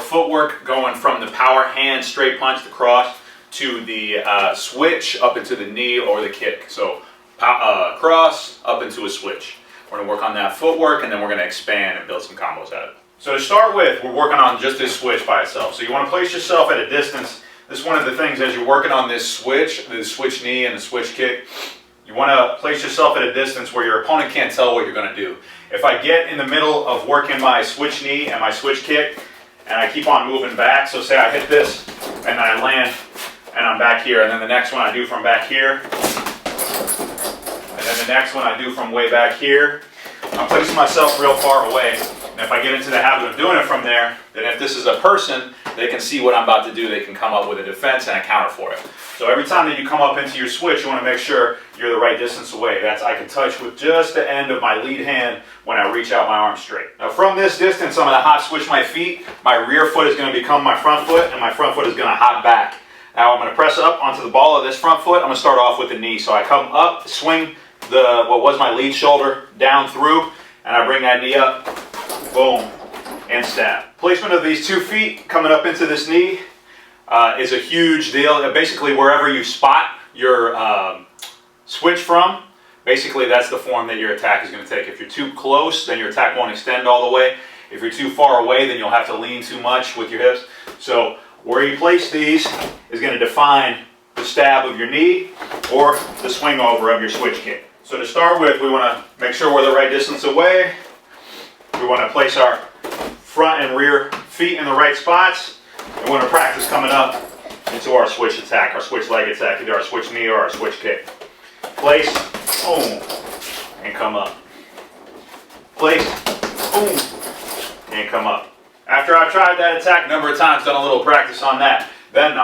footwork going from the power hand straight punch, the cross, to the switch up into the knee or the kick. So cross up into a switch. We're going to work on that footwork, and then we're going to expand and build some combos out of it. So to start with, we're working on just this switch by itself. So you want to place yourself at a distance. This is one of the things as you're working on this switch, the switch knee and the switch kick. You want to place yourself at a distance where your opponent can't tell what you're going to do. If I get in the middle of working my switch knee and my switch kick, and I keep on moving back, so say I hit this, and then I land, and I'm back here, and then the next one I do from back here, and then the next one I do from way back here, I'm placing myself real far away. And if I get into the habit of doing it from there, then if this is a person, they can see what I'm about to do. They can come up with a defense and a counter for it. So every time that you come up into your switch, you want to make sure you're the right distance away. That's I can touch with just the end of my lead hand when I reach out my arm straight. Now from this distance, I'm going to hop switch my feet. My rear foot is going to become my front foot, and my front foot is going to hop back. Now I'm going to press up onto the ball of this front foot. I'm going to start off with the knee. So I come up, swing what was my lead shoulder down through, and I bring that knee up, boom, and stab. Placement of these 2 feet coming up into this knee is a huge deal. Basically, wherever you spot your switch from, basically that's the form that your attack is going to take. If you're too close, then your attack won't extend all the way. If you're too far away, then you'll have to lean too much with your hips. So where you place these is going to define the stab of your knee or the swing over of your switch kick. So to start with, we want to make sure we're the right distance away. We want to place our front and rear feet in the right spots. And we want to practice coming up into our switch attack, our switch leg attack, either our switch knee or our switch kick. Place, boom, and come up. Place, boom, and come up. After I've tried that attack a number of times, done a little practice on that, then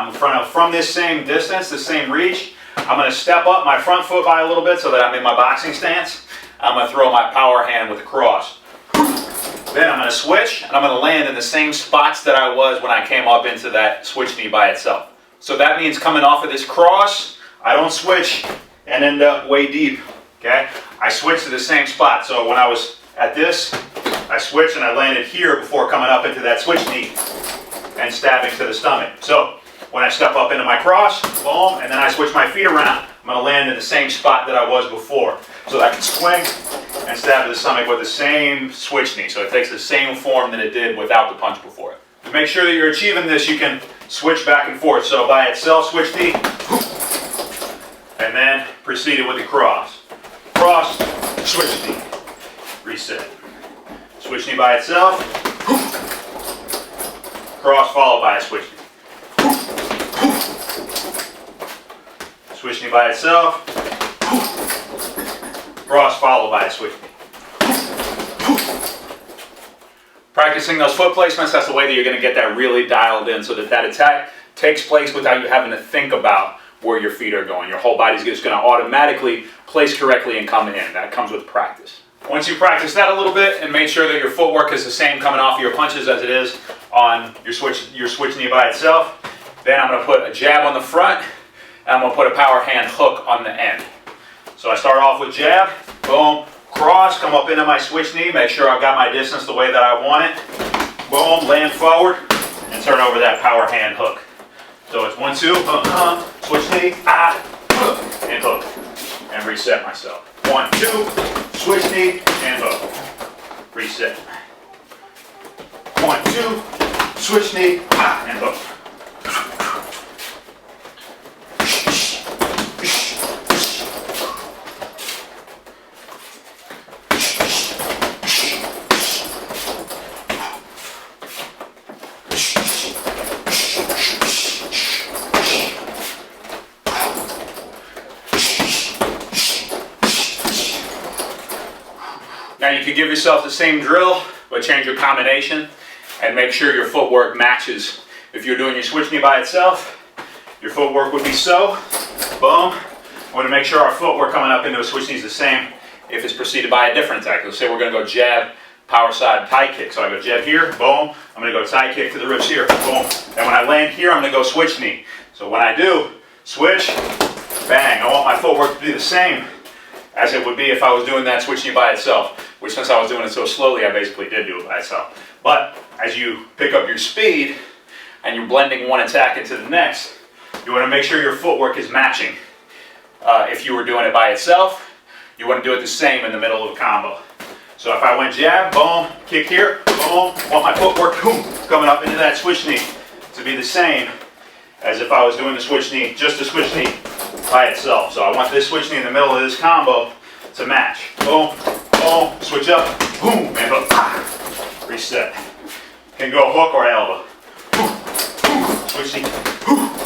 from this same distance, the same reach, I'm going to step up my front foot by a little bit so that I'm in my boxing stance. I'm going to throw my power hand with a cross. Then I'm going to switch, and I'm going to land in the same spots that I was when I came up into that switch knee by itself. So that means coming off of this cross, I don't switch and end up way deep. Okay? I switch to the same spot. So when I was at this, I switched and I landed here before coming up into that switch knee and stabbing to the stomach. So when I step up into my cross, boom, and then I switch my feet around, I'm going to land in the same spot that I was before. So that I can swing and stab to the stomach with the same switch knee. So it takes the same form that it did without the punch before it. To make sure that you're achieving this, you can switch back and forth. So by itself, switch knee, and then proceed it with the cross. Cross, switch knee, reset. Switch knee by itself, cross followed by a switch knee. Switch knee by itself, cross followed by a switch knee. Practicing those foot placements, that's the way that you're going to get that really dialed in so that that attack takes place without you having to think about where your feet are going. Your whole body's just going to automatically place correctly and come in. That comes with practice. Once you practice that a little bit and make sure that your footwork is the same coming off of your punches as it is on your switch knee by itself, then I'm going to put a jab on the front, and I'm going to put a power hand hook on the end. So I start off with jab, boom, cross, come up into my switch knee, make sure I've got my distance the way that I want it, boom, land forward, and turn over that power hand hook. So it's 1, 2, switch knee, and hook, and reset myself. 1, 2, switch knee, and hook, reset. 1, 2, switch knee, and hook. Now you can give yourself the same drill, but change your combination and make sure your footwork matches. If you're doing your switch knee by itself, your footwork would be so, boom. We want to make sure our footwork coming up into a switch knee is the same if it's preceded by a different attack. Let's say we're going to go jab, power side, tie kick. So I go jab here, boom. I'm going to go tie kick to the ribs here, boom. And when I land here, I'm going to go switch knee. So when I do, switch, bang. I want my footwork to be the same as it would be if I was doing that switch knee by itself, which since I was doing it so slowly, I basically did do it by itself. But as you pick up your speed and you're blending one attack into the next, you want to make sure your footwork is matching. If you were doing it by itself, you want to do it the same in the middle of a combo. So if I went jab, boom, kick here, boom, want my footwork, boom, coming up into that switch knee to be the same as if I was doing the switch knee, just the switch knee by itself. So I want this switch knee in the middle of this combo to match. Boom, boom, switch up, boom, and hook. Ah, reset. Can go hook or elbow. Switch knee,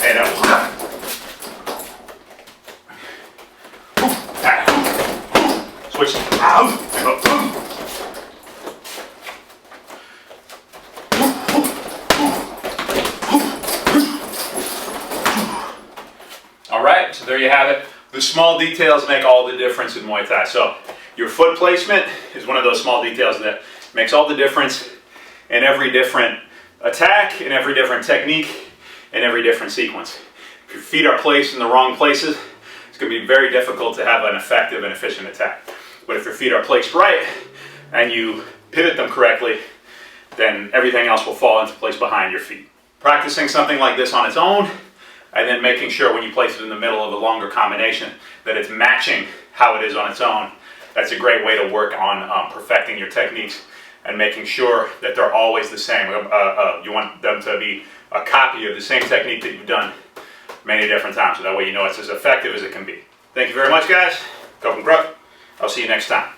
and elbow. Switch knee, out, and hook. Alright, so there you have it. The small details make all the difference in Muay Thai. So your foot placement is one of those small details that makes all the difference in every different attack, in every different technique, in every different sequence. If your feet are placed in the wrong places, it's going to be very difficult to have an effective and efficient attack. But if your feet are placed right and you pivot them correctly, then everything else will fall into place behind your feet. Practicing something like this on its own, and then making sure when you place it in the middle of a longer combination that it's matching how it is on its own. That's a great way to work on perfecting your techniques and making sure that they're always the same. You want them to be a copy of the same technique that you've done many different times, so that way you know it's as effective as it can be. Thank you very much, guys. Go and grow. I'll see you next time.